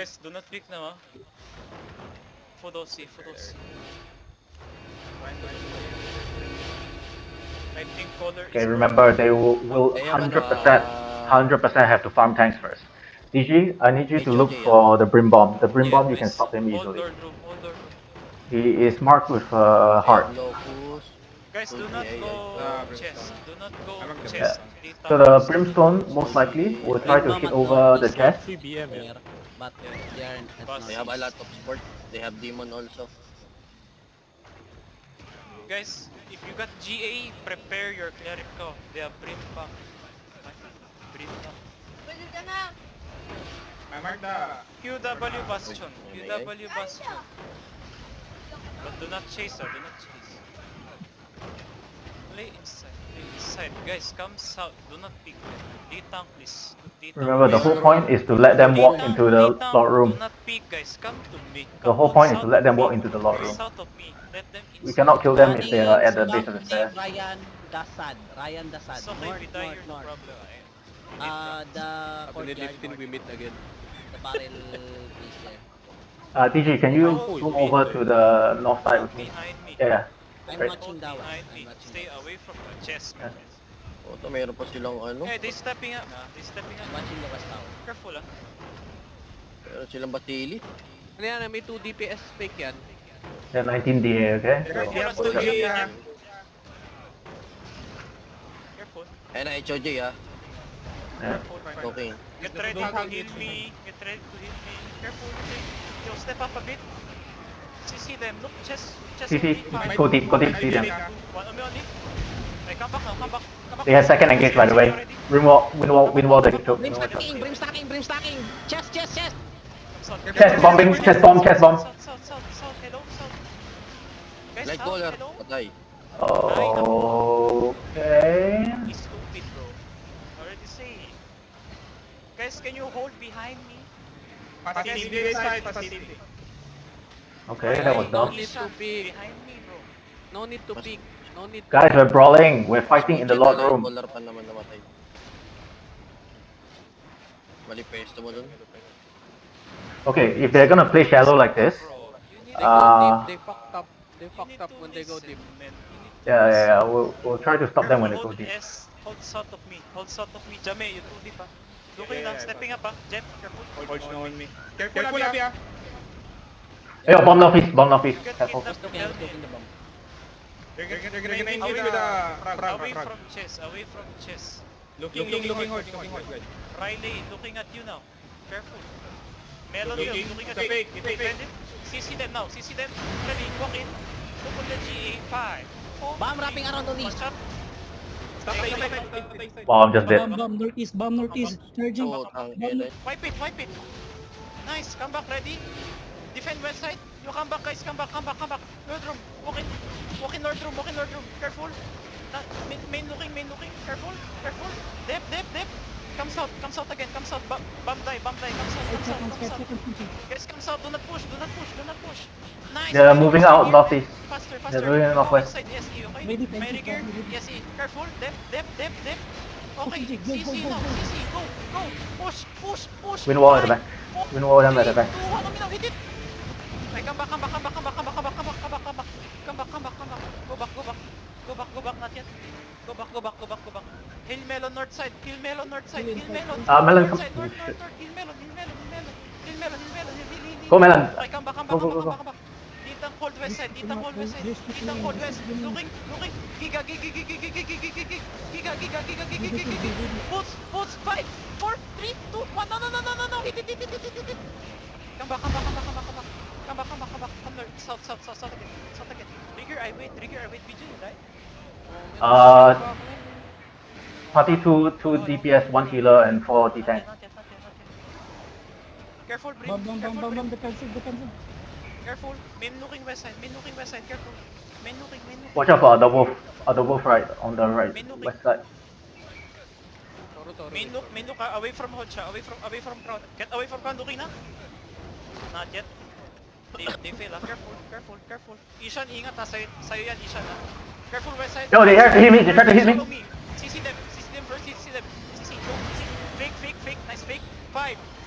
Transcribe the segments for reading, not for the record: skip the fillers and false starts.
Guys, do not pick now, Fudosi. I think color Okay, is remember they will They have 100% have to farm tanks first. DG, I need you to look HOG, for the Brim Bomb. The Brim Yeah, Bomb, you can guys. stop him Hold easily. Lord Room, hold Lord Room. He is marked with They heart. have Locus. Guys, do not go chest. Do not go Yeah. chest. So the Brimstone, most likely, will try to Brim hit Bomb at over the Northeast chest. 3 BM here, but they are at Boss. They have a lot of support. They have Demon also. Guys, if you got GA, prepare your cleric ko. They have Brim pa. Brim pa. Pwede ka na. QW Bastion. Ay, QW Bastion. But do not chase, do not chase. Play inside. Play inside. Guys, come south. Do not pick. D-tank, please. Remember, the whole point is to let them walk into the Lord Room. Do not peek, guys. Come to me. The whole point is to let them walk into the Lord Room. South of me. Let them inside. We cannot kill them if they are at the base of the stairs. Ryan Dasad. It's okay, we die here, no problem. The courtyard, we meet again. the barrel piece there. DG, can you zoom over to the north side with me? Behind me. Yeah. I'm Right. watching that one. Behind me. I'm watching Stay that one. away from the chest, man. O, ito meron pa silang ano. Hey, they stepping up. They stepping I'm up. watching the west tower. Careful, Meron silang batili. Ano yan? May 2 DPS fake yan. Yeah, 19 DA, okay? Careful, Careful. Ayan na, HOG ha. Yeah. Okay. Get ready to heal me. Get ready to heal me. Careful, okay? Yo, step up a bit. CC them. Look, chest. CC, go deep, see them. One only. Hey, come back now, come back. They have second engage, by the way. Windwall, they took. Brim stacking! Chest! Chest bomb. South. Hello, south. Guys, Light south, caller. hello. Patay. Okay. He's stupid, bro. Already saying. Guys, can you hold behind me? Okay, that was No dumb. need to peek. Behind me, bro. No need to peek. No need to Guys, we're brawling. We're fighting in the Lord Room. Caller pa naman namatay. Mali pesto mo dun. Okay, if they're gonna play shallow like this, They go deep. They fucked up. They You fucked need up to when they go listen, deep. man. You need to yeah, listen. we'll try to stop them when they go Hold deep. S. Hold south of me. Hold south of me. Jame, you too deep, Looking lang, stepping up, Jem, careful. on me. Careful, Abia. Hey, bomb northeast. Get Careful. kidnapped, Looking tell at me. the bomb. They're gonna hit with the frog. Away from chest. Looking hard, guys. Riley, looking at you now. Careful. Melon, looking at It's a you. fake, it's a fake. Defend it. CC them now. CC them. Ready, walk in. Look on the GA. 5, 4, Bomb wrapping around the One east. shot. Stop side. Wow, I'm just dead. Bomb northeast, charging. Oh, tang ina. Wipe it. Nice, come back, ready. Defend west side. You come back, guys, come back. Lord room, walk in Lord room. Careful. Main looking. Careful. Dip. Come south again. Bomb die. Come south. Guys, come south. Do not push. Nice. They're moving out northeast. Faster. They're moving in northwest. Side SE, okay? May defense May gear. is SE. Careful. Dip. Okay, Go. CC now. CC. Go. Push. Windwall at the back. Windwall them at the back. Hit it. Ay, come back. Come back. Go back. Not yet. Go back. Hill Melon north side. Hill Melon. Melon, North come- side. North. shit. Hill Melon. Go, Melon. Ay, come back. Go. Ditang hold west side. Looking. Giga. Boots. 5, 4, 3, 2, 1. No. Hit it. Come back. Come north. South again. Trigger, I wait. BG, right? Party 2 DPS, 1 healer, and 4 D-tank. Not yet. Careful, Brim. Bomb, defensive. Careful. Main looking west side. Careful. Main looking. Watch out for other wolf right on the right west side. Toro. Main look, away from Hodja, away from crowd. Get away from crowd, looking na? Not yet. They fail, Careful. Ishan, ingat sa'yo yan, Ishan, Careful west side. Yo, they try to hit me. CC them first, CC. Go, CC. Fake. Nice fake. 5,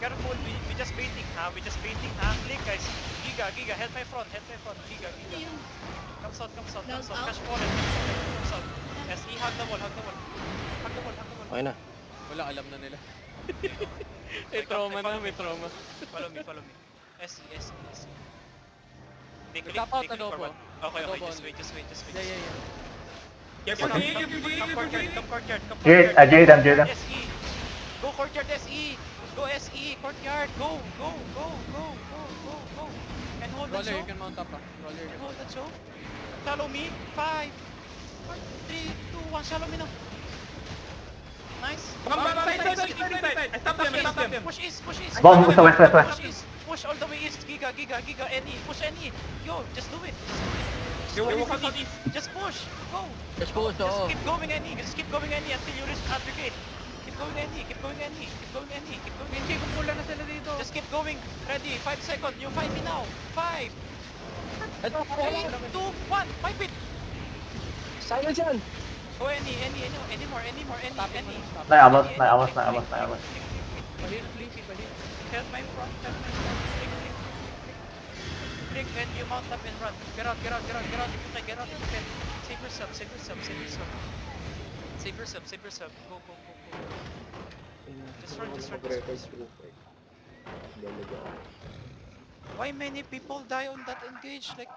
Careful, we just baiting, ha? We just baiting, ha? Click, guys. Giga, help my front, Giga. Come south. Cash forward, come south. SE, hug the wall. Okay na. Wala, alam na nila. May trauma na, may trauma. Follow me. SE. They click, Tap out, they click adobo. forward. Okay, Adobo just only. wait. Yeah. Careful, Come courtyard. Jade, I'm Jade. SE. Go courtyard SE. Go SE. Courtyard. Go. And hold the Roller, show. you can mount up ah. Roller, you can Hold the show. Follow me. 5, 4, 3, 2, 1. Shallow me now. Nice. Side. I stop them. Push east. Bomb, west. Push east. Push all the way east. Giga. Any. Push any. Yo, just do it. Just push. Go. Just push, Just oo. keep going any until you reach other gate. Keep going any. Hindi, kumula na sila dito. Just keep going. Ready. 5 seconds. You fight me now. 5, 3, 2, 1. Fight it. Silence yan! Go any more. Naamos. Pahil, please, pahil. Help my front. Click and you mount up and run. Get out. If you can. Save yourself. Go. Just run. Why many people die on that engage? Like